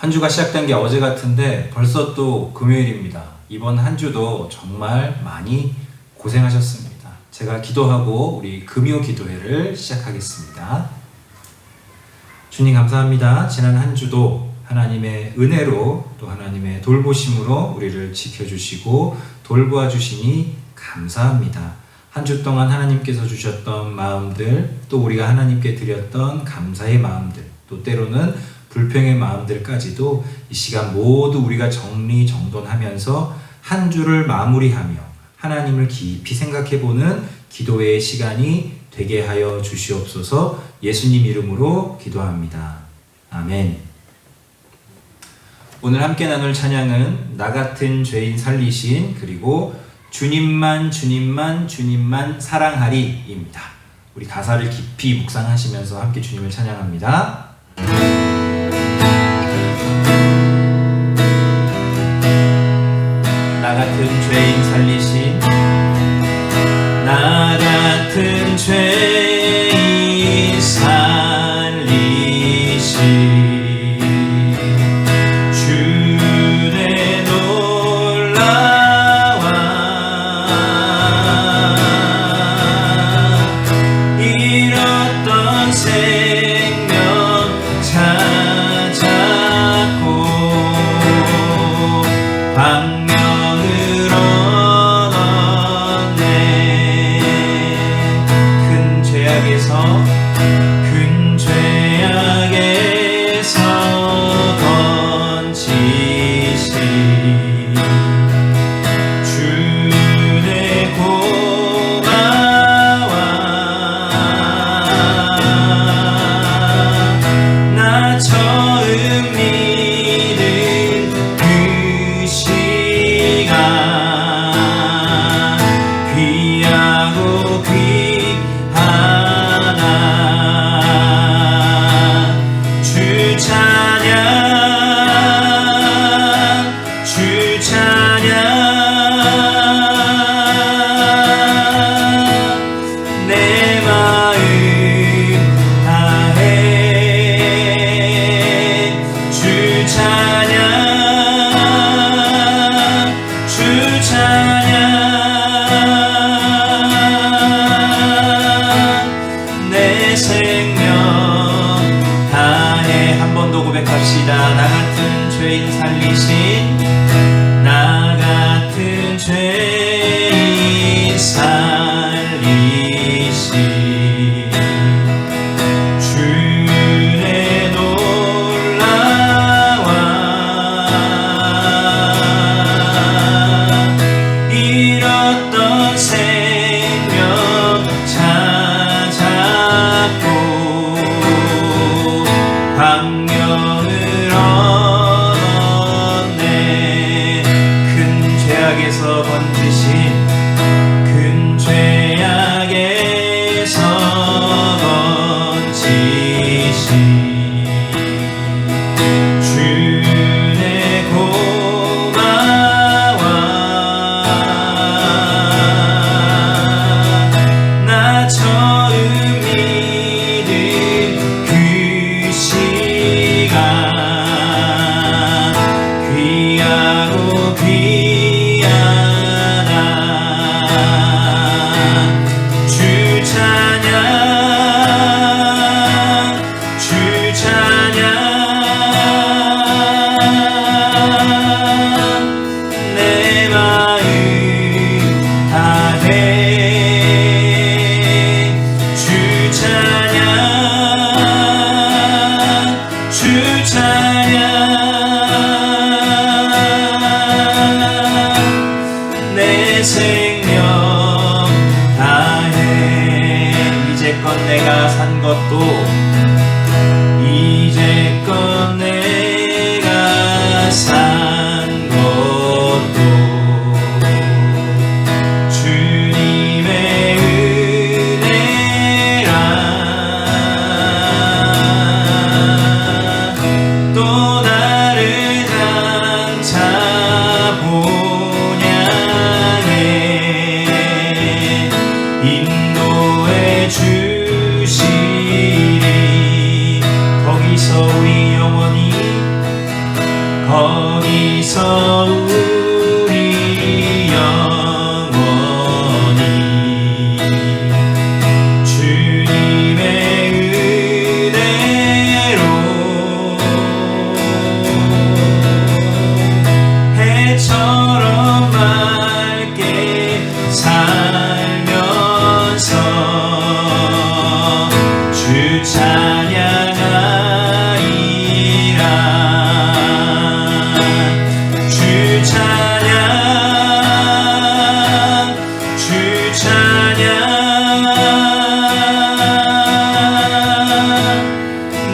한 주가 시작된 게 어제 같은데 벌써 또 금요일입니다. 이번 한 주도 정말 많이 고생하셨습니다. 제가 기도하고 우리 금요 기도회를 시작하겠습니다. 주님 감사합니다. 지난 한 주도 하나님의 은혜로 또 하나님의 돌보심으로 우리를 지켜주시고 돌보아 주시니 감사합니다. 한 주 동안 하나님께서 주셨던 마음들, 또 우리가 하나님께 드렸던 감사의 마음들, 또 때로는 불평의 마음들까지도 이 시간 모두 우리가 정리정돈하면서 한 주를 마무리하며 하나님을 깊이 생각해보는 기도의 시간이 되게 하여 주시옵소서. 예수님 이름으로 기도합니다. 아멘. 오늘 함께 나눌 찬양은 나 같은 죄인 살리신, 그리고 주님만 주님만 주님만 사랑하리입니다. 우리 가사를 깊이 묵상하시면서 함께 주님을 찬양합니다. 나 같은 죄인 살리신, 나 같은 죄인 살리신 주의 놀라와 잃었던 생명 찾았고 방명을 얻었네. 큰 죄악에서 건지신 주의 고마워. 나 처음 믿은 그 시간 귀하고 귀하다. 주 찬양 내 마음 다해 주 찬양 주 찬양 내 생명 다해. 한 번 더 고백합시다. 나 같은 죄인 살리신, 나 같은 죄인 살리신 주의 놀라와 잃었던 생명 찾았고 방명을 얻었네. 큰 죄악에서 건지신, 큰 죄악에서 건지신 주의 고마워. 나 처음 믿은 그 시간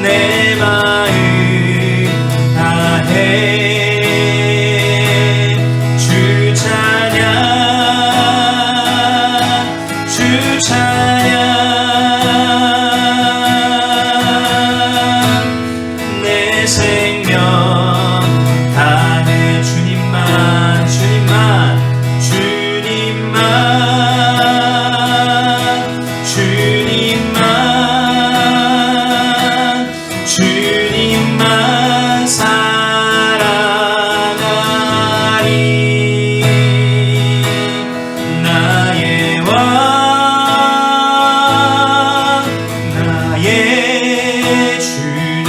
내 마음 다해 주 찬양 주 찬양 내 생명 다해 주님만 주님만 주님만 주님만 사랑하리 나의 왕 나의 주님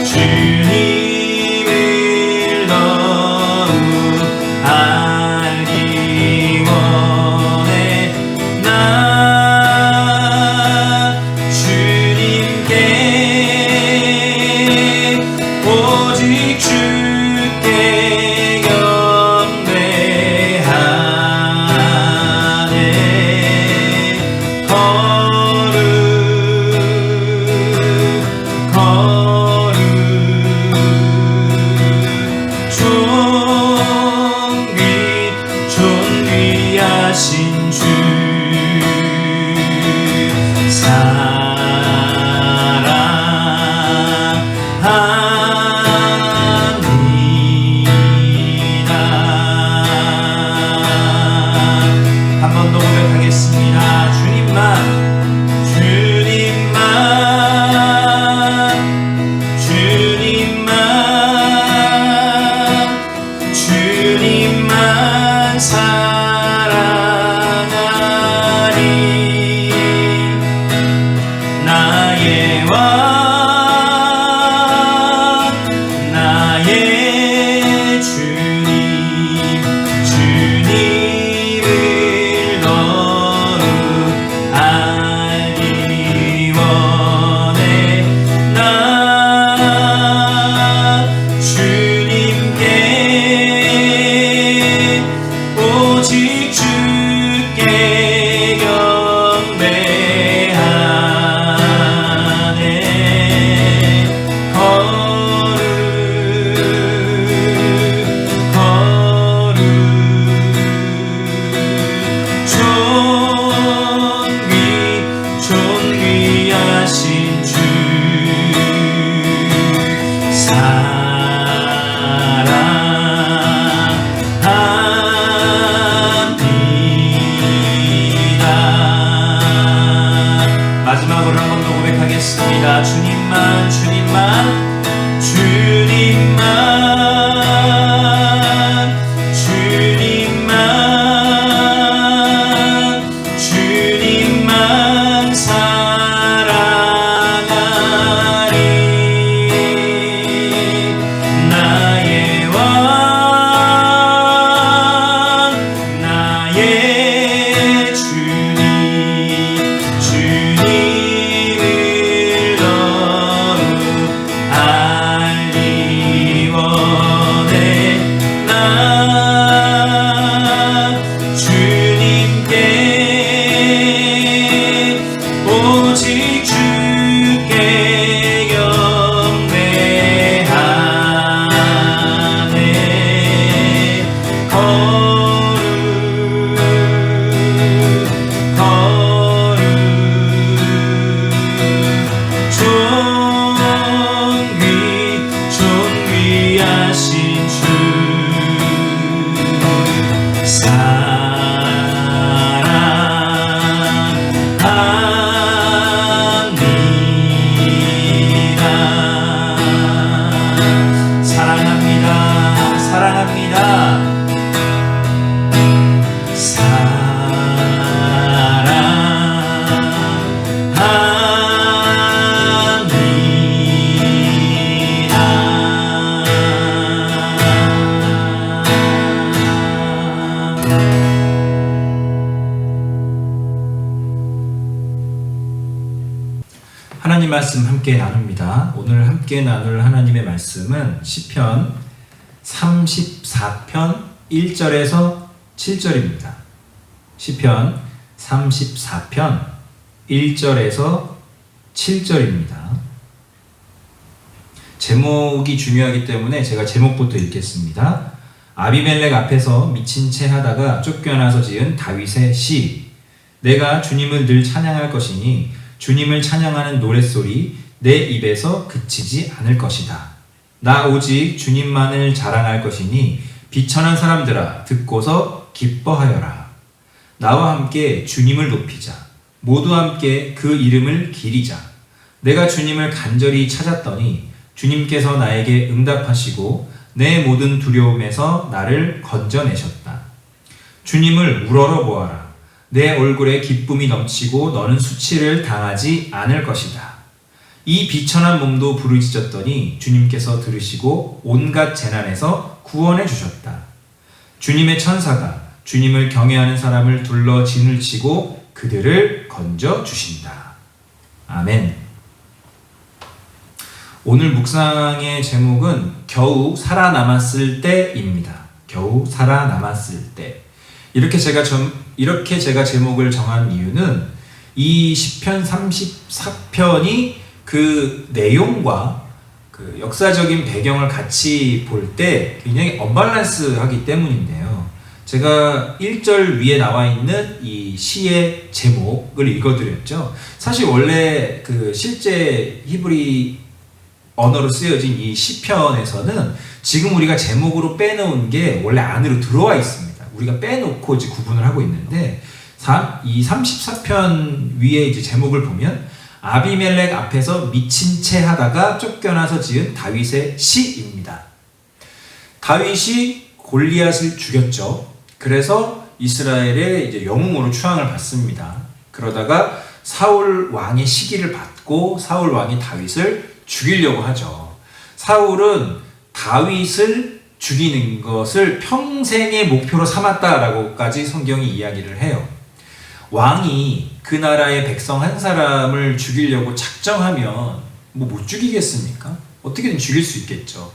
주님을 더욱 알기 원해 나 주님께 오직 주께 경배하네 거룩 존귀하신 주 사랑합니다. 한 번 더 고백하겠습니다. 주님만 주님만 주님만 주님만 사랑하리 나의 왕 나의 주님 주님을 더욱 알기 원해 나 주님께 오직 주께 경배하네 거룩 존귀하신 주 사랑합니다. 마지막으로 한 번 더 고백하겠습니다. 주님만 주님만 주님만 주님만 주님만 사랑하리 나의 왕 나의 주님 주님을 더욱 알기 원해 나 주님께 오직 주께 경배하네 거룩 존귀하신 주 사랑합니다. 사랑합니다. 하나님 말씀 함께 나눕니다. 오늘 함께 나눌 하나님의 말씀은 시편 34편 1절에서 7절입니다. 시편 34편 1절에서 7절입니다. 제목이 중요하기 때문에 제가 제목부터 읽겠습니다. 아비멜렉 앞에서 미친 채 하다가 쫓겨나서 지은 다윗의 시. 내가 주님을 늘 찬양할 것이니 주님을 찬양하는 노랫소리 내 입에서 그치지 않을 것이다. 나 오직 주님만을 자랑할 것이니 비천한 사람들아 듣고서 기뻐하여라. 나와 함께 주님을 높이자. 모두 함께 그 이름을 기리자. 내가 주님을 간절히 찾았더니 주님께서 나에게 응답하시고 내 모든 두려움에서 나를 건져내셨다. 주님을 우러러 보아라. 내 얼굴에 기쁨이 넘치고 너는 수치를 당하지 않을 것이다. 이 비천한 몸도 부르짖었더니 주님께서 들으시고 온갖 재난에서 구원해 주셨다. 주님의 천사가 주님을 경외하는 사람을 둘러 진을 치고 그들을 건져 주신다. 아멘. 오늘 묵상의 제목은 겨우 살아남았을 때입니다. 겨우 살아남았을 때. 이렇게 제가 제목을 정한 이유는 이 시편 34편이 그 내용과 그 역사적인 배경을 같이 볼 때 굉장히 언밸런스하기 때문인데요. 제가 1절 위에 나와 있는 이 시의 제목을 읽어드렸죠. 사실 원래 그 실제 히브리 언어로 쓰여진 이 시편에서는 지금 우리가 제목으로 빼놓은 게 원래 안으로 들어와 있습니다. 우리가 빼놓고 이제 구분을 하고 있는데 이 34편 위에 이제 제목을 보면 아비멜렉 앞에서 미친 채 하다가 쫓겨나서 지은 다윗의 시입니다. 다윗이 골리앗을 죽였죠. 그래서 이스라엘의 이제 영웅으로 추앙을 받습니다. 그러다가 사울 왕의 시기를 받고 사울 왕이 다윗을 죽이려고 하죠. 사울은 다윗을 죽이는 것을 평생의 목표로 삼았다라고까지 성경이 이야기를 해요. 왕이 그 나라의 백성 한 사람을 죽이려고 작정하면 못 죽이겠습니까? 어떻게든 죽일 수 있겠죠.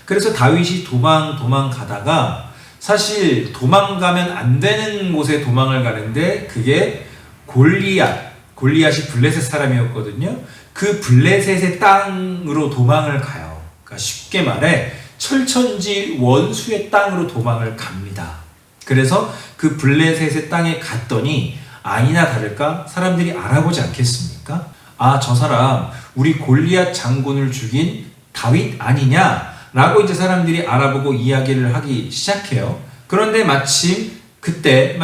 그래서 다윗이 도망가다가 사실 도망가면 안 되는 곳에 도망을 가는데 그게 골리앗이 블레셋 사람이었거든요. 그 블레셋의 땅으로 도망을 가요. 그러니까 쉽게 말해 철천지 원수의 땅으로 도망을 갑니다. 그래서 그 블레셋의 땅에 갔더니 아니나 다를까 사람들이 알아보지 않겠습니까? 아, 저 사람 우리 골리앗 장군을 죽인 다윗 아니냐라고 이제 사람들이 알아보고 이야기를 하기 시작해요. 그런데 마침 그때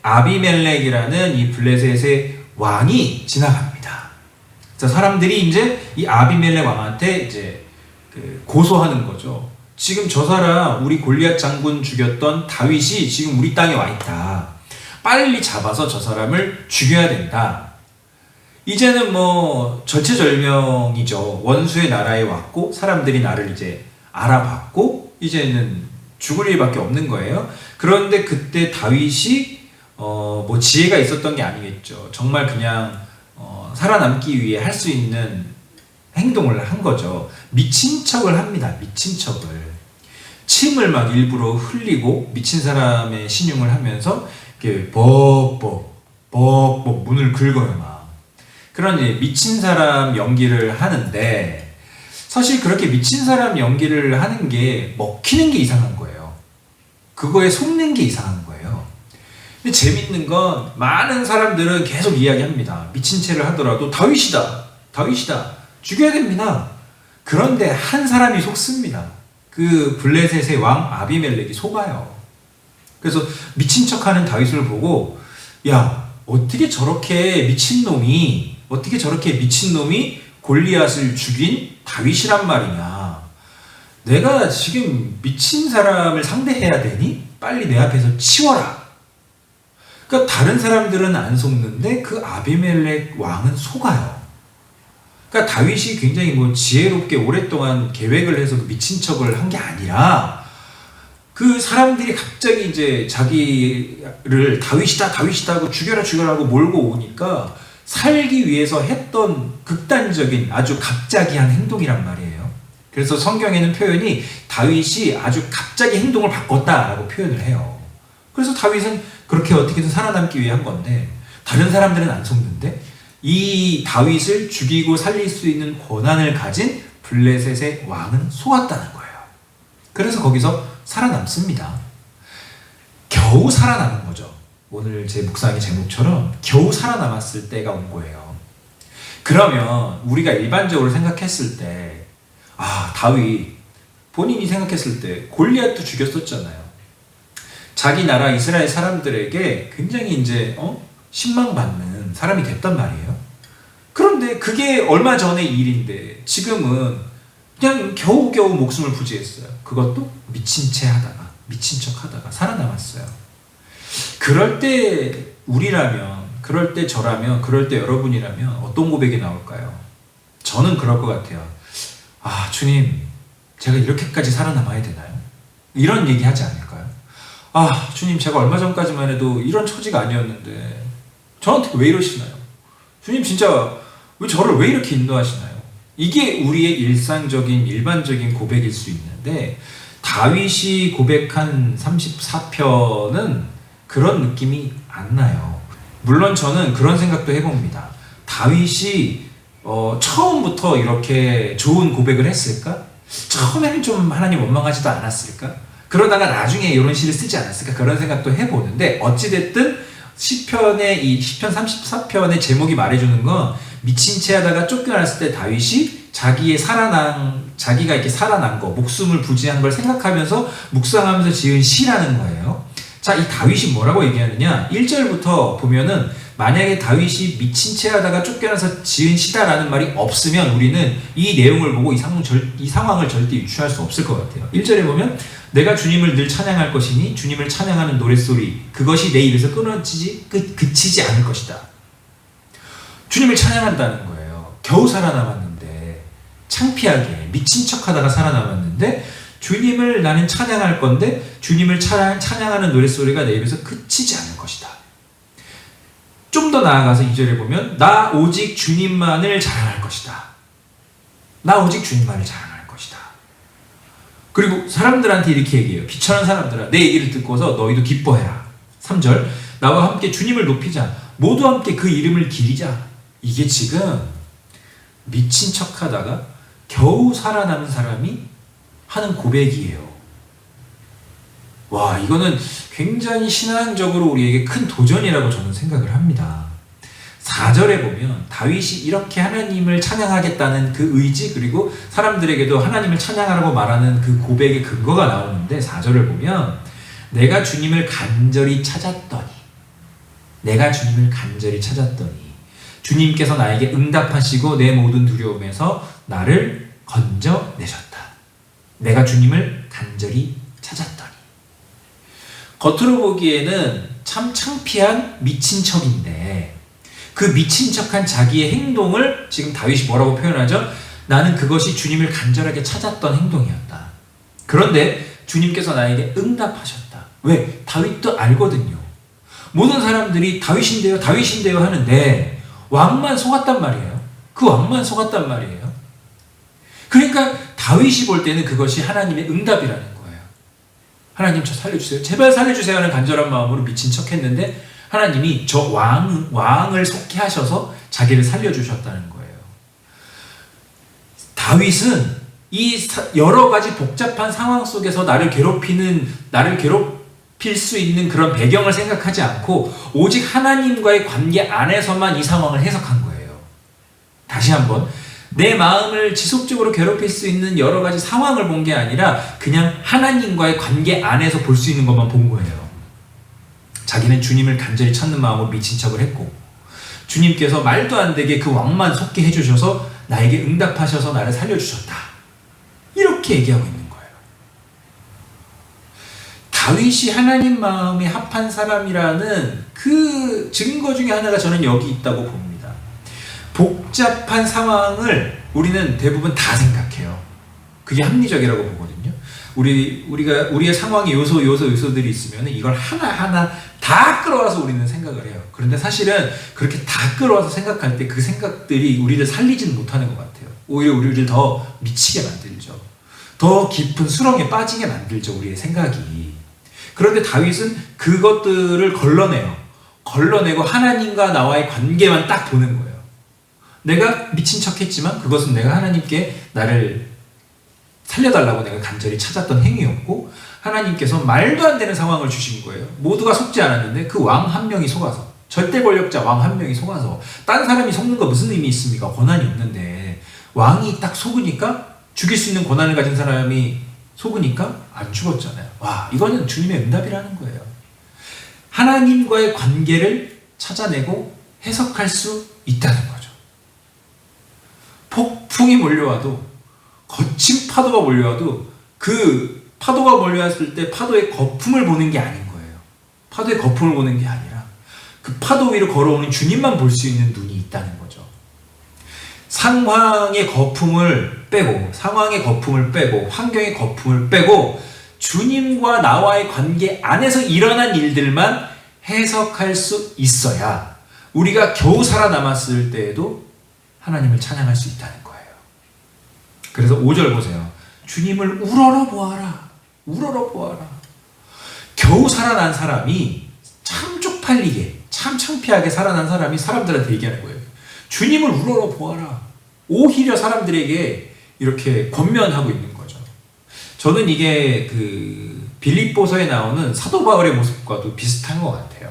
아비멜렉이라는 이 블레셋의 왕이 지나갑니다. 자, 사람들이 이제 이 아비멜렉 왕한테 이제 고소하는 거죠. 지금 저 사람 우리 골리앗 장군 죽였던 다윗이 지금 우리 땅에 와 있다. 빨리 잡아서 저 사람을 죽여야 된다. 이제는 절체절명이죠. 원수의 나라에 왔고 사람들이 나를 이제 알아봤고 이제는 죽을 일밖에 없는 거예요. 그런데 그때 다윗이 지혜가 있었던 게 아니겠죠. 정말 그냥 살아남기 위해 할 수 있는 행동을 한 거죠. 미친 척을 합니다. 미친 척을. 침을 막 일부러 흘리고 미친 사람의 신용을 하면서 이렇게 벅벅 문을 긁어요 막. 그런 미친 사람 연기를 하는데 사실 그렇게 미친 사람 연기를 하는 게 먹히는 게 이상한 거예요. 그거에 속는 게 이상한 거예요. 근데 재밌는 건 많은 사람들은 계속 이야기합니다. 미친 채를 하더라도 다윗이다. 죽여야 됩니다. 그런데 한 사람이 속습니다. 그 블레셋의 왕 아비멜렉이 속아요. 그래서 미친 척하는 다윗을 보고 야, 어떻게 저렇게 미친놈이 골리앗을 죽인 다윗이란 말이냐. 내가 지금 미친 사람을 상대해야 되니? 빨리 내 앞에서 치워라. 그러니까 다른 사람들은 안 속는데 그 아비멜렉 왕은 속아요. 그러니까 다윗이 굉장히 지혜롭게 오랫동안 계획을 해서 미친 척을 한 게 아니라 그 사람들이 갑자기 이제 자기를 다윗이다 하고 죽여라 하고 몰고 오니까 살기 위해서 했던 극단적인 아주 갑자기한 행동이란 말이에요. 그래서 성경에는 표현이 다윗이 아주 갑자기 행동을 바꿨다라고 표현을 해요. 그래서 다윗은 그렇게 어떻게든 살아남기 위해 한 건데 다른 사람들은 안 속는데 이 다윗을 죽이고 살릴 수 있는 권한을 가진 블레셋의 왕은 속았다는 거예요. 그래서 거기서 살아남습니다. 겨우 살아남은 거죠. 오늘 제 묵상의 제목처럼 겨우 살아남았을 때가 온 거예요. 그러면 우리가 일반적으로 생각했을 때 다윗 본인이 생각했을 때 골리앗도 죽였었잖아요. 자기 나라 이스라엘 사람들에게 굉장히 신망받는 사람이 됐단 말이에요. 그런데 그게 얼마 전의 일인데 지금은 그냥 겨우겨우 목숨을 부지했어요. 그것도 미친 척 하다가 살아남았어요. 그럴 때 우리라면, 그럴 때 저라면, 그럴 때 여러분이라면 어떤 고백이 나올까요? 저는 그럴 것 같아요. 주님, 제가 이렇게까지 살아남아야 되나요? 이런 얘기 하지 않을까요? 주님, 제가 얼마 전까지만 해도 이런 처지가 아니었는데 저한테 왜 이러시나요? 주님, 진짜 저를 왜 이렇게 인도하시나요? 이게 우리의 일반적인 고백일 수 있는데 다윗이 고백한 34편은 그런 느낌이 안 나요. 물론 저는 그런 생각도 해봅니다. 다윗이 처음부터 이렇게 좋은 고백을 했을까? 처음에는 좀 하나님 원망하지도 않았을까? 그러다가 나중에 이런 시를 쓰지 않았을까? 그런 생각도 해보는데 어찌됐든 시편의 이 시편 34편의 제목이 말해주는 건 미친 채 하다가 쫓겨났을 때 다윗이 자기가 이렇게 살아난 거, 목숨을 부지한 걸 생각하면서 묵상하면서 지은 시라는 거예요. 자, 이 다윗이 뭐라고 얘기하느냐? 1절부터 보면은 만약에 다윗이 미친 채 하다가 쫓겨나서 지은 시다라는 말이 없으면 우리는 이 내용을 보고 이 상황을 절대 유추할 수 없을 것 같아요. 1절에 보면 내가 주님을 늘 찬양할 것이니 주님을 찬양하는 노랫소리 그것이 내 입에서 그치지 않을 것이다. 주님을 찬양한다는 거예요. 겨우 살아남았는데 창피하게 미친 척하다가 살아남았는데 주님을 나는 찬양할 건데 주님을 찬양하는 노랫소리가 내 입에서 그치지 않을 것이다. 좀 더 나아가서 2절에 보면 나 오직 주님만을 자랑할 것이다. 나 오직 주님만을 자랑할 것이다. 그리고 사람들한테 이렇게 얘기해요. 비천한 사람들아 내 얘기를 듣고서 너희도 기뻐해라. 3절 나와 함께 주님을 높이자. 모두 함께 그 이름을 기리자. 이게 지금 미친 척하다가 겨우 살아남은 사람이 하는 고백이에요. 와, 이거는 굉장히 신앙적으로 우리에게 큰 도전이라고 저는 생각을 합니다. 4절에 보면 다윗이 이렇게 하나님을 찬양하겠다는 그 의지 그리고 사람들에게도 하나님을 찬양하라고 말하는 그 고백의 근거가 나오는데 4절을 보면 내가 주님을 간절히 찾았더니 주님께서 나에게 응답하시고 내 모든 두려움에서 나를 건져내셨다. 내가 주님을 간절히 찾았더니 겉으로 보기에는 참 창피한 미친 척인데 그 미친 척한 자기의 행동을 지금 다윗이 뭐라고 표현하죠? 나는 그것이 주님을 간절하게 찾았던 행동이었다. 그런데 주님께서 나에게 응답하셨다. 왜? 다윗도 알거든요. 모든 사람들이 다윗인데요 하는데 왕만 속았단 말이에요. 그 왕만 속았단 말이에요. 그러니까 다윗이 볼 때는 그것이 하나님의 응답이라는 거예요. 하나님 저 살려주세요. 제발 살려주세요 하는 간절한 마음으로 미친 척 했는데 하나님이 저 왕을 속게 하셔서 자기를 살려주셨다는 거예요. 다윗은 이 여러 가지 복잡한 상황 속에서 나를 괴롭힐 수 있는 그런 배경을 생각하지 않고 오직 하나님과의 관계 안에서만 이 상황을 해석한 거예요. 다시 한번 내 마음을 지속적으로 괴롭힐 수 있는 여러 가지 상황을 본 게 아니라 그냥 하나님과의 관계 안에서 볼 수 있는 것만 본 거예요. 자기는 주님을 간절히 찾는 마음으로 미친 척을 했고 주님께서 말도 안 되게 그 왕만 속게 해주셔서 나에게 응답하셔서 나를 살려주셨다. 이렇게 얘기하고 있는 거예요. 다윗이 하나님 마음에 합한 사람이라는 그 증거 중에 하나가 저는 여기 있다고 봅니다. 복잡한 상황을 우리는 대부분 다 생각해요. 그게 합리적이라고 보거든요. 우리의 상황에 요소들이 있으면 이걸 하나하나 다 끌어와서 우리는 생각을 해요. 그런데 사실은 그렇게 다 끌어와서 생각할 때 그 생각들이 우리를 살리지는 못하는 것 같아요. 오히려 우리를 더 미치게 만들죠. 더 깊은 수렁에 빠지게 만들죠. 우리의 생각이. 그런데 다윗은 그것들을 걸러내고 하나님과 나와의 관계만 딱 보는 거예요. 내가 미친 척 했지만 그것은 내가 하나님께 나를 살려달라고 내가 간절히 찾았던 행위였고, 하나님께서 말도 안 되는 상황을 주신 거예요. 모두가 속지 않았는데 그 왕 한 명이 속아서, 절대 권력자 왕 한 명이 속아서. 딴 사람이 속는 거 무슨 의미 있습니까? 권한이 없는데. 왕이 딱 속으니까, 죽일 수 있는 권한을 가진 사람이 속으니까 안 죽었잖아요. 와, 이거는 주님의 응답이라는 거예요. 하나님과의 관계를 찾아내고 해석할 수 있다는 거죠. 폭풍이 몰려와도, 거친 파도가 몰려와도 그 파도가 몰려왔을 때 파도의 거품을 보는 게 아닌 거예요. 파도의 거품을 보는 게 아니라 그 파도 위로 걸어오는 주님만 볼 수 있는 눈이 있다는 거죠. 상황의 거품을 빼고, 환경의 거품을 빼고 주님과 나와의 관계 안에서 일어난 일들만 해석할 수 있어야 우리가 겨우 살아남았을 때에도 하나님을 찬양할 수 있다는 거예요. 그래서 5절 보세요. 주님을 우러러 보아라. 우러러 보아라. 겨우 살아난 사람이, 참 쪽팔리게, 참 창피하게 살아난 사람이 사람들한테 얘기하는 거예요. 주님을 우러러 보아라. 오히려 사람들에게 이렇게 권면하고 있는 거죠. 저는 이게 그 빌립보서에 나오는 사도 바울의 모습과도 비슷한 것 같아요.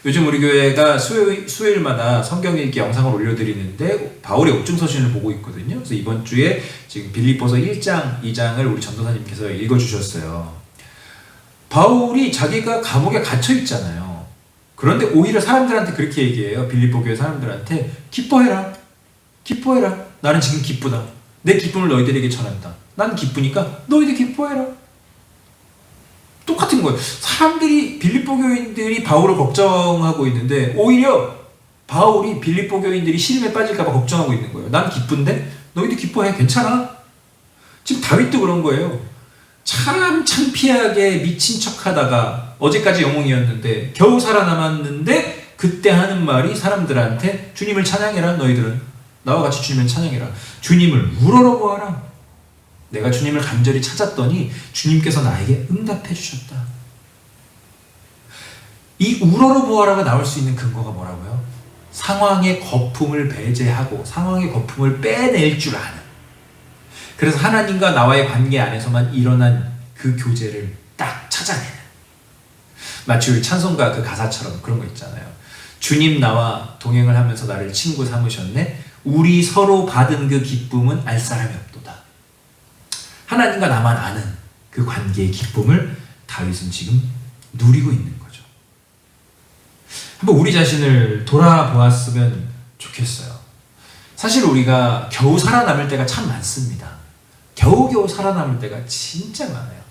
요즘 우리 교회가 수요일마다 성경 읽기 영상을 올려드리는데 바울의 옥중서신을 보고 있거든요. 그래서 이번 주에 지금 빌립보서 1장, 2장을 우리 전도사님께서 읽어주셨어요. 바울이 자기가 감옥에 갇혀 있잖아요. 그런데 오히려 사람들한테 그렇게 얘기해요. 빌립보 교회 사람들한테 기뻐해라. 기뻐해라. 나는 지금 기쁘다. 내 기쁨을 너희들에게 전한다. 난 기쁘니까 너희들 기뻐해라. 똑같은 거예요. 사람들이, 빌립보 교인들이 바울을 걱정하고 있는데 오히려 바울이 빌립보 교인들이 시름에 빠질까 봐 걱정하고 있는 거예요. 난 기쁜데 너희들 기뻐해. 괜찮아. 지금 다윗도 그런 거예요. 참 창피하게 미친 척하다가 어제까지 영웅이었는데 겨우 살아남았는데 그때 하는 말이 사람들한테 주님을 찬양해라. 너희들은 나와 같이 주님을 찬양해라. 주님을 우러러 보아라. 내가 주님을 간절히 찾았더니 주님께서 나에게 응답해 주셨다. 이 우러러 보아라가 나올 수 있는 근거가 뭐라고요? 상황의 거품을 배제하고 상황의 거품을 빼낼 줄 아는, 그래서 하나님과 나와의 관계 안에서만 일어난 그 교제를 딱 찾아내는, 마치 우리 찬송가 그 가사처럼 그런 거 있잖아요. 주님 나와 동행을 하면서 나를 친구 삼으셨네. 우리 서로 받은 그 기쁨은 알 사람이 없도다. 하나님과 나만 아는 그 관계의 기쁨을 다윗은 지금 누리고 있는 거죠. 한번 우리 자신을 돌아보았으면 좋겠어요. 사실 우리가 겨우 살아남을 때가 참 많습니다. 겨우겨우 살아남을 때가 진짜 많아요.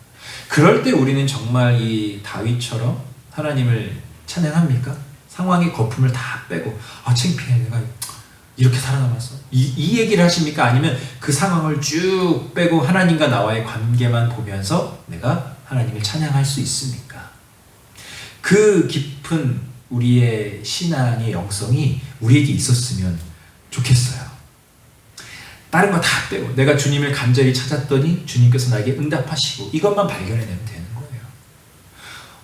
그럴 때 우리는 정말 이 다윗처럼 하나님을 찬양합니까? 상황의 거품을 다 빼고, 아 창피해, 내가 이렇게 살아남았어. 이 얘기를 하십니까? 아니면 그 상황을 쭉 빼고 하나님과 나와의 관계만 보면서 내가 하나님을 찬양할 수 있습니까? 그 깊은 우리의 신앙의 영성이 우리에게 있었으면 좋겠어요. 다른 거 다 빼고 내가 주님을 간절히 찾았더니 주님께서 나에게 응답하시고, 이것만 발견해내면 되는 거예요.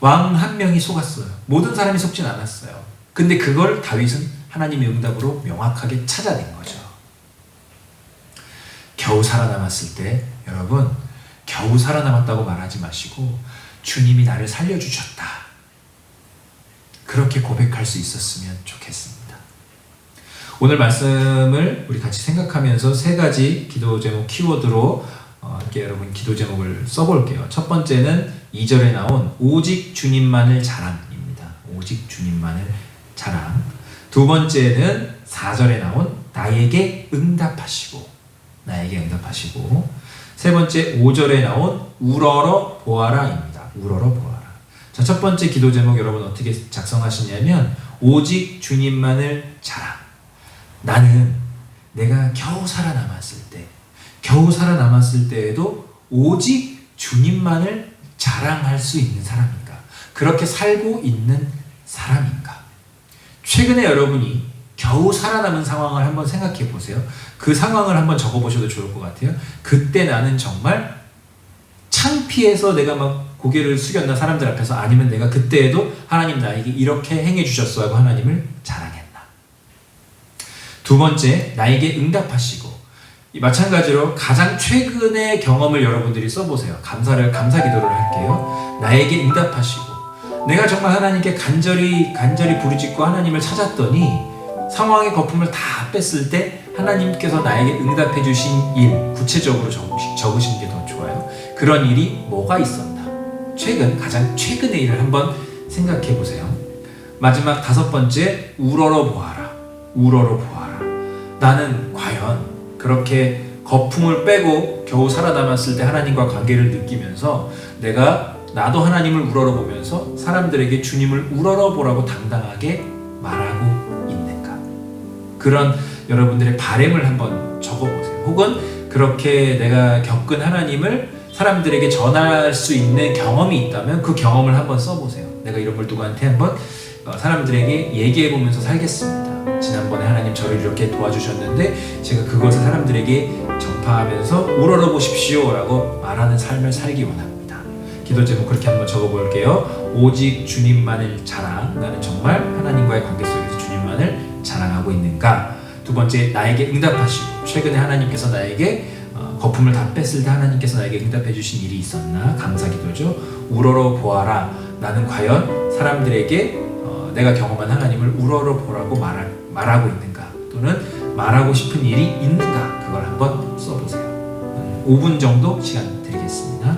왕 한 명이 속았어요. 모든 사람이 속진 않았어요. 근데 그걸 다윗은 하나님의 응답으로 명확하게 찾아낸 거죠. 겨우 살아남았을 때, 여러분, 겨우 살아남았다고 말하지 마시고 주님이 나를 살려주셨다. 그렇게 고백할 수 있었으면 좋겠습니다. 오늘 말씀을 우리 같이 생각하면서 세 가지 기도 제목 키워드로 함께 여러분 기도 제목을 써볼게요. 첫 번째는 2절에 나온 오직 주님만을 자랑입니다. 오직 주님만을 자랑. 두 번째는 4절에 나온 나에게 응답하시고, 나에게 응답하시고. 세 번째 5절에 나온 우러러 보아라입니다. 우러러 보아라. 자, 첫 번째 기도 제목 여러분 어떻게 작성하시냐면 오직 주님만을 자랑. 나는 내가 겨우 살아남았을 때에도 오직 주님만을 자랑할 수 있는 사람인가? 그렇게 살고 있는 사람인가? 최근에 여러분이 겨우 살아남은 상황을 한번 생각해 보세요. 그 상황을 한번 적어보셔도 좋을 것 같아요. 그때 나는 정말 창피해서 내가 막 고개를 숙였나 사람들 앞에서, 아니면 내가 그때에도 하나님 나에게 이렇게 행해 주셨어 하고 하나님을 자랑했나. 두 번째, 나에게 응답하시고. 마찬가지로 가장 최근의 경험을 여러분들이 써보세요. 감사 기도를 할게요. 나에게 응답하시고. 내가 정말 하나님께 간절히 부르짖고 하나님을 찾았더니 상황의 거품을 다 뺐을 때 하나님께서 나에게 응답해 주신 일, 구체적으로 적으시는 게 더 좋아요. 그런 일이 뭐가 있었나? 가장 최근의 일을 한번 생각해 보세요. 마지막 다섯 번째, 우러러 보아라. 나는 과연 그렇게 거품을 빼고 겨우 살아남았을 때 하나님과 관계를 느끼면서 나도 하나님을 우러러보면서 사람들에게 주님을 우러러보라고 당당하게 말하고 있는가? 그런 여러분들의 바램을 한번 적어보세요. 혹은 그렇게 내가 겪은 하나님을 사람들에게 전할 수 있는 경험이 있다면 그 경험을 한번 써보세요. 내가 이런 걸 누구한테 한번 사람들에게 얘기해보면서 살겠습니다. 지난번에 하나님 저를 이렇게 도와주셨는데 제가 그것을 사람들에게 전파하면서 우러러보십시오 라고 말하는 삶을 살기 원합니다. 기도 제목 그렇게 한번 적어볼게요. 오직 주님만을 자랑. 나는 정말 하나님과의 관계 속에서 주님만을 자랑하고 있는가? 두 번째, 나에게 응답하시고. 최근에 하나님께서 나에게 거품을 다 뺐을 때 하나님께서 나에게 응답해 주신 일이 있었나? 감사 기도죠. 우러러 보아라. 나는 과연 사람들에게 내가 경험한 하나님을 우러러 보라고 말하고 있는가? 또는 말하고 싶은 일이 있는가? 그걸 한번 써보세요. 5분 정도 시간 드리겠습니다.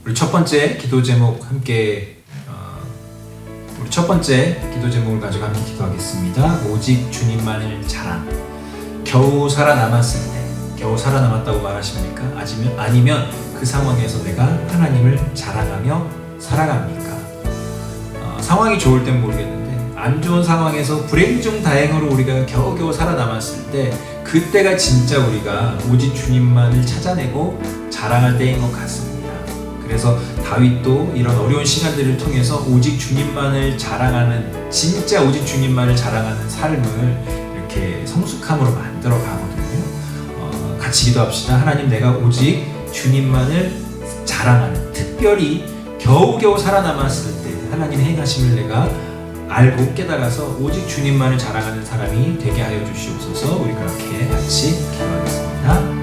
우리 첫 번째 기도 제목 함께 우리 첫 번째 기도 제목을 가지고 함께 기도하겠습니다. 오직 주님만을 자랑. 겨우 살아남았을 때, 겨우 살아남았다고 말하십니까? 아니면 그 상황에서 내가 하나님을 자랑하며 살아갑니까? 상황이 좋을 땐 모르겠는데 안 좋은 상황에서 불행 중 다행으로 우리가 겨우겨우 살아남았을 때, 그때가 진짜 우리가 오직 주님만을 찾아내고 자랑할 때인 것 같습니다. 그래서 다윗도 이런 어려운 시간들을 통해서 오직 주님만을 자랑하는, 진짜 오직 주님만을 자랑하는 삶을 이렇게 성숙함으로 만들어 가거든요. 같이 기도합시다. 하나님, 내가 오직 주님만을 자랑하는, 특별히 겨우겨우 살아남았을 때 하나님의 행하심을 내가 알고 깨달아서 오직 주님만을 자랑하는 사람이 되게 하여 주시옵소서. 우리 그렇게 같이 기도하겠습니다.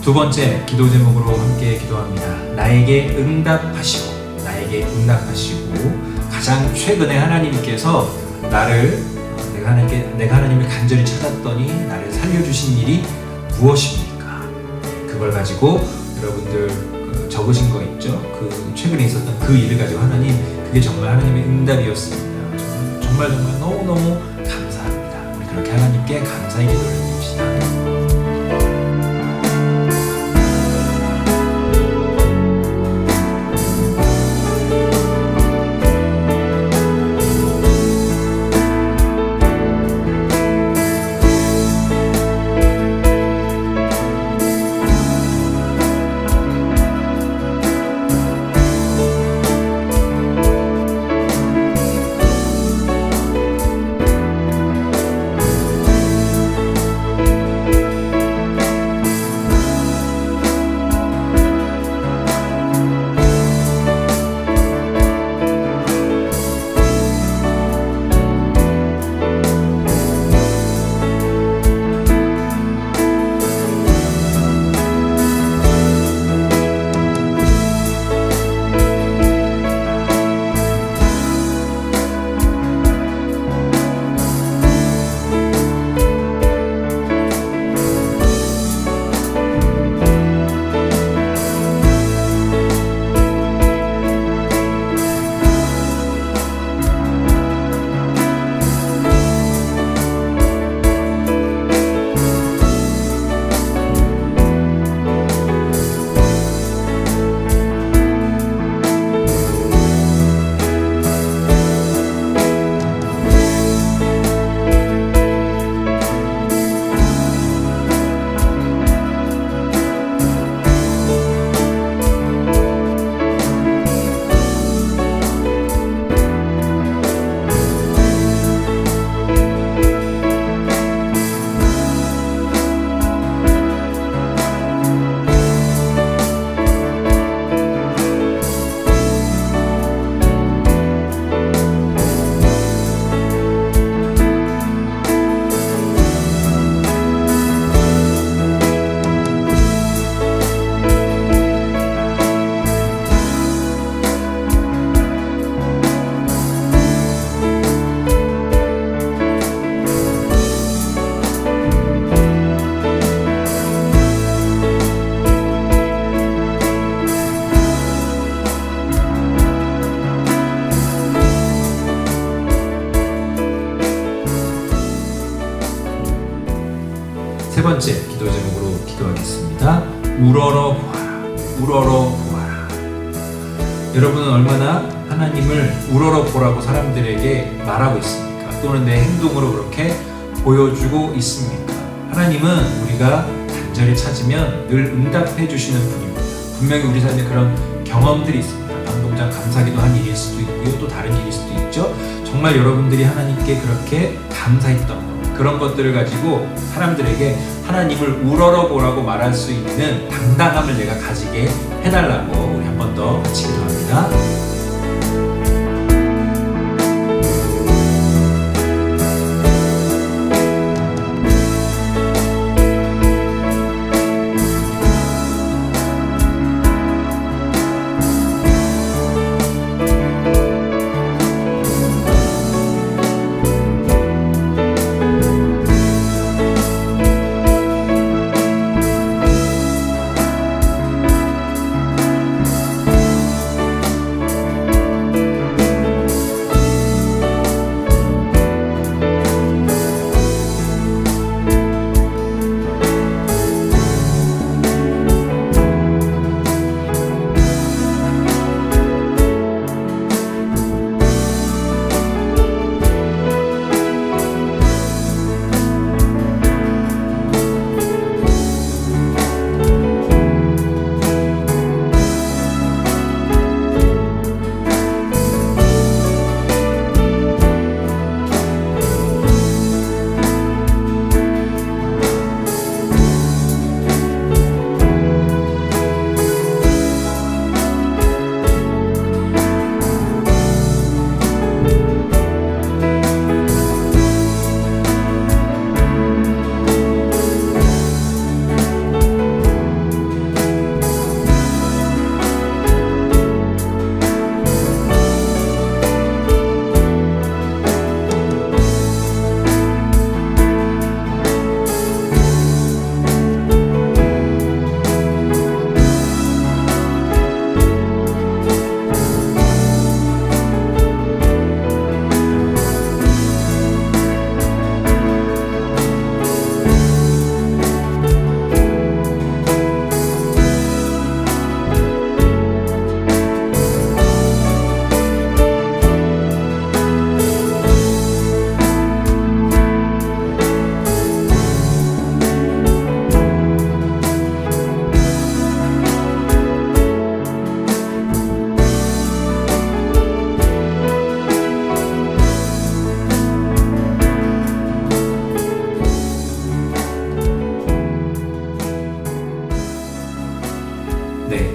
두 번째 기도 제목으로 함께 기도합니다. 나에게 응답하시고, 나에게 응답하시고. 가장 최근에 하나님께서 내가 하나님을 간절히 찾았더니 나를 살려주신 일이 무엇입니까? 정말 가지고 여러분들 적으신 거 있죠? 그 최근에 있었던 그 일을 가지고 하나님, 그게 정말 하나님의 응답이었습니다. 정말 너무너무 감사합니다. 우리 그렇게 하나님께 감사의 기도를 드립시다. 번째 기도 제목으로 기도하겠습니다. 우러러 보아라. 우러러 보아라. 여러분은 얼마나 하나님을 우러러 보라고 사람들에게 말하고 있습니까? 또는 내 행동으로 그렇게 보여주고 있습니까? 하나님은 우리가 간절히 찾으면 늘 응답해 주시는 분입니다. 분명히 우리 삶에 그런 경험들이 있습니다. 방송장 감사기도 한 일일 수도 있고요. 또 다른 일일 수도 있죠. 정말 여러분들이 하나님께 그렇게 감사했던 것, 그런 것들을 가지고 사람들에게 하나님을 우러러 보라고 말할 수 있는 당당함을 내가 가지게 해달라고 우리 한 번 더 같이 기도합니다.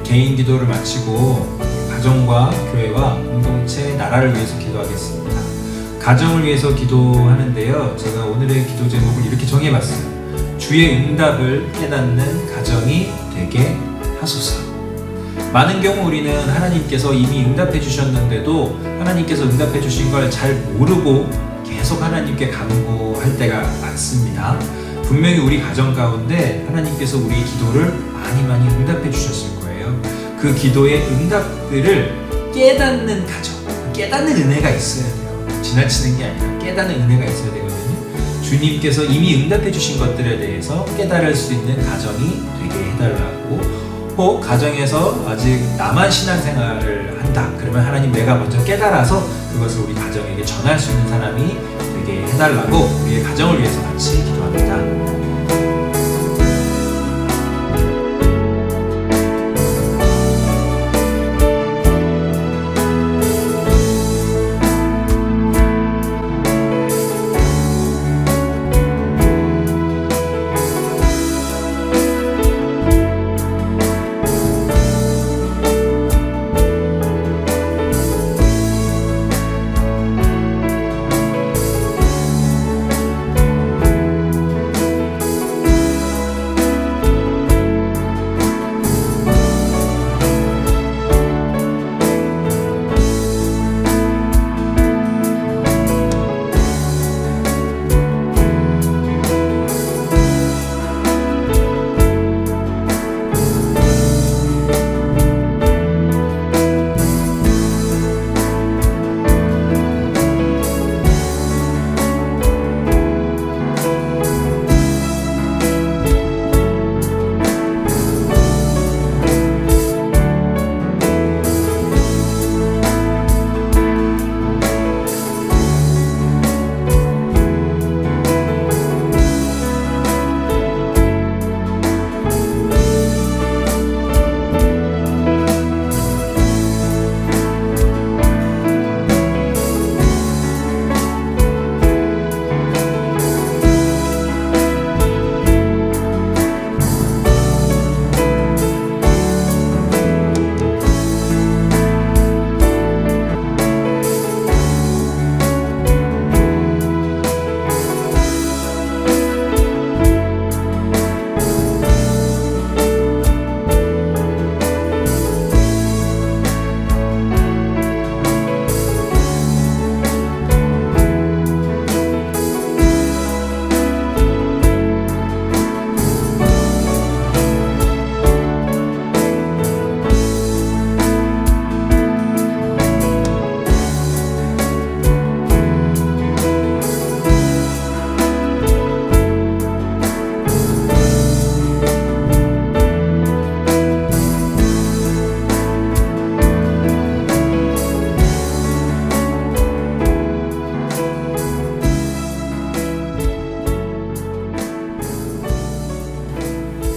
개인 기도를 마치고 가정과 교회와 공동체, 나라를 위해서 기도하겠습니다. 가정을 위해서 기도하는데요. 제가 오늘의 기도 제목을 이렇게 정해봤어요. 주의 응답을 깨닫는 가정이 되게 하소서. 많은 경우 우리는 하나님께서 이미 응답해 주셨는데도 하나님께서 응답해 주신 걸 잘 모르고 계속 하나님께 간구할 때가 많습니다. 분명히 우리 가정 가운데 하나님께서 우리의 기도를 많이 응답해 주셨을 거예요. 그 기도의 응답들을 깨닫는 가정, 깨닫는 은혜가 있어야 돼요. 지나치는 게 아니라 깨닫는 은혜가 있어야 되거든요. 주님께서 이미 응답해 주신 것들에 대해서 깨달을 수 있는 가정이 되게 해달라고, 혹 가정에서 아직 나만 신앙생활을 한다 그러면 하나님, 내가 먼저 깨달아서 그것을 우리 가정에게 전할 수 있는 사람이 되게 해달라고 우리의 가정을 위해서 같이 기도합니다.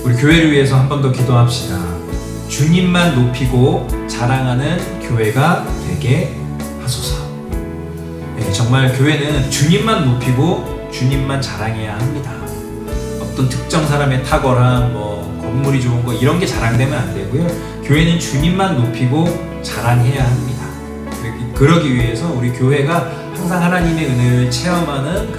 우리 교회를 위해서 한 번 더 기도합시다. 주님만 높이고 자랑하는 교회가 되게 하소서. 네, 정말 교회는 주님만 높이고 주님만 자랑해야 합니다. 어떤 특정 사람의 탁월함, 건물이 좋은 거 이런 게 자랑되면 안 되고요. 교회는 주님만 높이고 자랑해야 합니다. 그러기 위해서 우리 교회가 항상 하나님의 은혜를 체험하는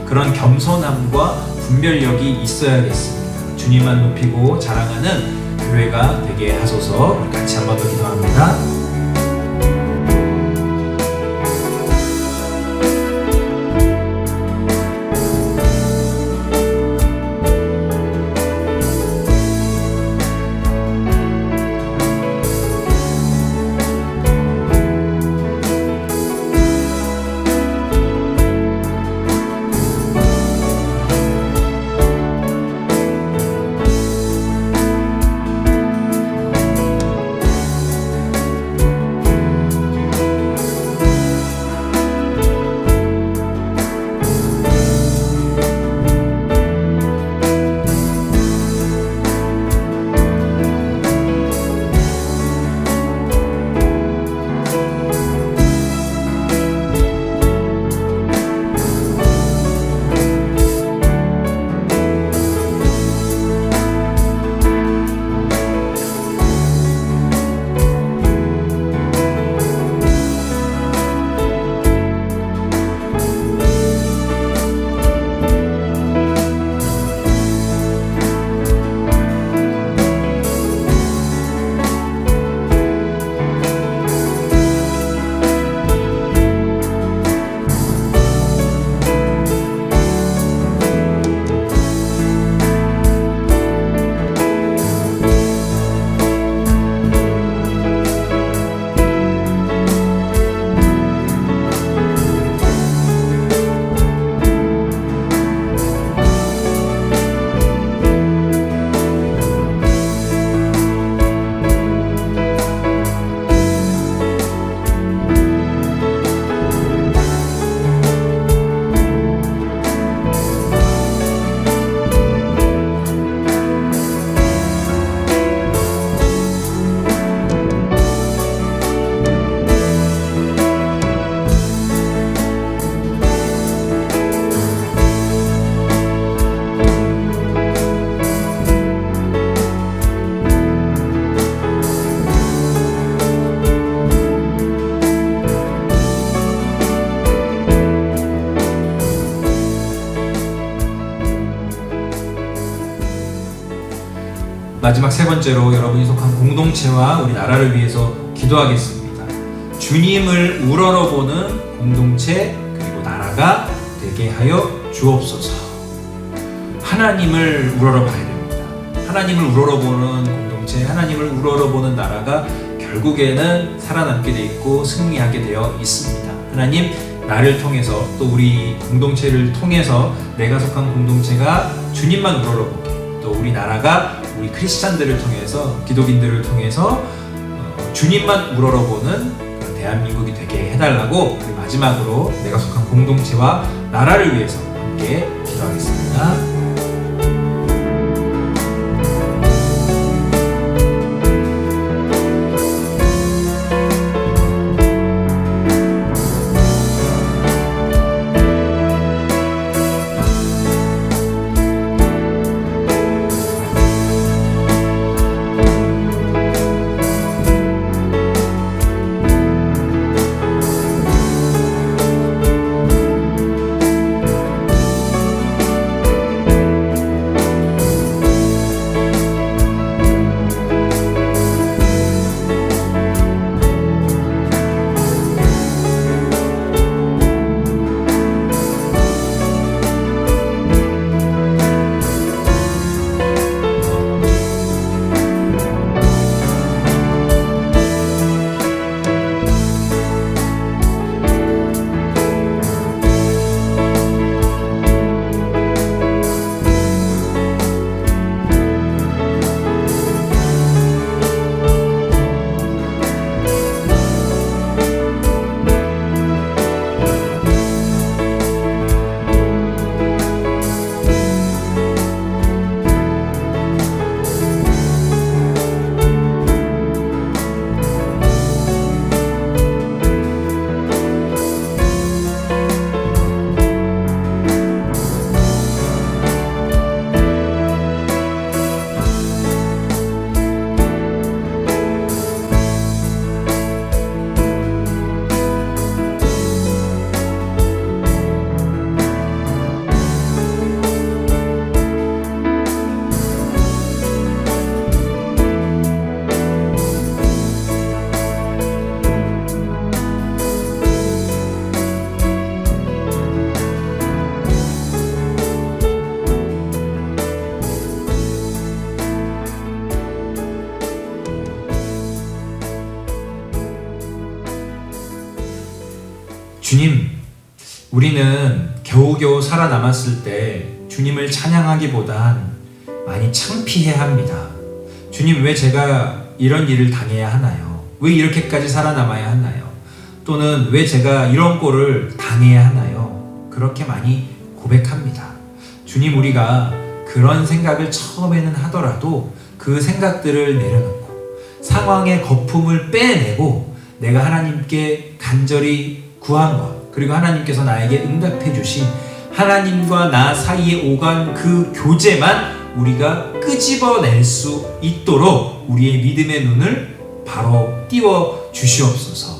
그런 겸손함과 분별력이 있어야겠습니다. 주님만 높이고 자랑하는 교회가 되게 하소서. 우리 같이 한 번 더 기도합니다. 마지막 세 번째로 여러분이 속한 공동체와 우리 나라를 위해서 기도하겠습니다. 주님을 우러러보는 공동체 그리고 나라가 되게 하여 주옵소서. 하나님을 우러러봐야 됩니다. 하나님을 우러러보는 공동체, 하나님을 우러러보는 나라가 결국에는 살아남게 돼 있고 승리하게 되어 있습니다. 하나님, 나를 통해서 또 우리 공동체를 통해서 내가 속한 공동체가 주님만 우러러보게, 또 우리 나라가 우리 크리스찬들을 통해서, 기독인들을 통해서 주님만 우러러보는 그런 대한민국이 되게 해달라고, 우리 마지막으로 내가 속한 공동체와 나라를 위해서 함께 기도하겠습니다. 주님, 우리는 겨우겨우 살아남았을 때 주님을 찬양하기보단 많이 창피해 합니다. 주님, 왜 제가 이런 일을 당해야 하나요? 왜 이렇게까지 살아남아야 하나요? 또는 왜 제가 이런 꼴을 당해야 하나요? 그렇게 많이 고백합니다. 주님, 우리가 그런 생각을 처음에는 하더라도 그 생각들을 내려놓고 상황의 거품을 빼내고 내가 하나님께 간절히 구한 것, 그리고 하나님께서 나에게 응답해 주신 하나님과 나 사이에 오간 그 교제만 우리가 끄집어낼 수 있도록 우리의 믿음의 눈을 바로 띄워 주시옵소서.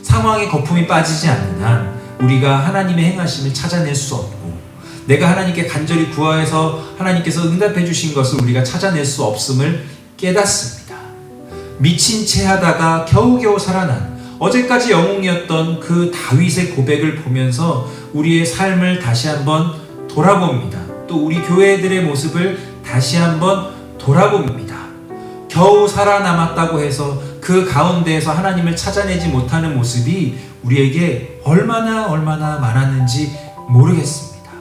상황의 거품이 빠지지 않는 한 우리가 하나님의 행하심을 찾아낼 수 없고, 내가 하나님께 간절히 구하여서 하나님께서 응답해 주신 것을 우리가 찾아낼 수 없음을 깨닫습니다. 미친 채 하다가 겨우겨우 살아난 어제까지 영웅이었던 그 다윗의 고백을 보면서 우리의 삶을 다시 한번 돌아봅니다. 또 우리 교회들의 모습을 다시 한번 돌아봅니다. 겨우 살아남았다고 해서 그 가운데에서 하나님을 찾아내지 못하는 모습이 우리에게 얼마나 많았는지 모르겠습니다.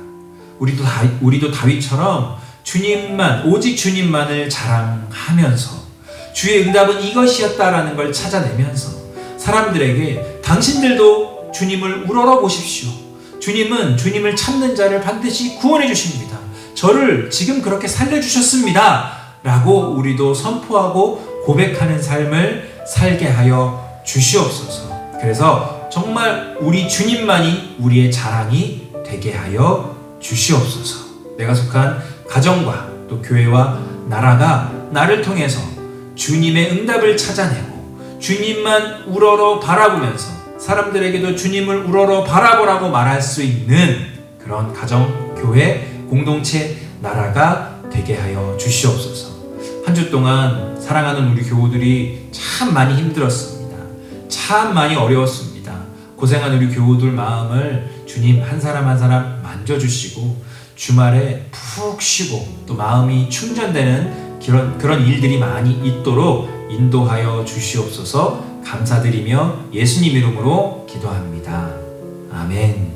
우리도 다윗처럼 주님만, 오직 주님만을 자랑하면서 주의 응답은 이것이었다라는 걸 찾아내면서 사람들에게 당신들도 주님을 우러러 보십시오. 주님은 주님을 찾는 자를 반드시 구원해 주십니다. 저를 지금 그렇게 살려주셨습니다. 라고 우리도 선포하고 고백하는 삶을 살게 하여 주시옵소서. 그래서 정말 우리 주님만이 우리의 자랑이 되게 하여 주시옵소서. 내가 속한 가정과 또 교회와 나라가 나를 통해서 주님의 응답을 찾아내고 주님만 우러러 바라보면서 사람들에게도 주님을 우러러 바라보라고 말할 수 있는 그런 가정, 교회, 공동체, 나라가 되게 하여 주시옵소서. 한 주 동안 사랑하는 우리 교우들이 참 많이 힘들었습니다. 참 많이 어려웠습니다. 고생한 우리 교우들 마음을 주님 한 사람 한 사람 만져주시고 주말에 푹 쉬고 또 마음이 충전되는 그런 일들이 많이 있도록 인도하여 주시옵소서. 감사드리며 예수님 이름으로 기도합니다. 아멘.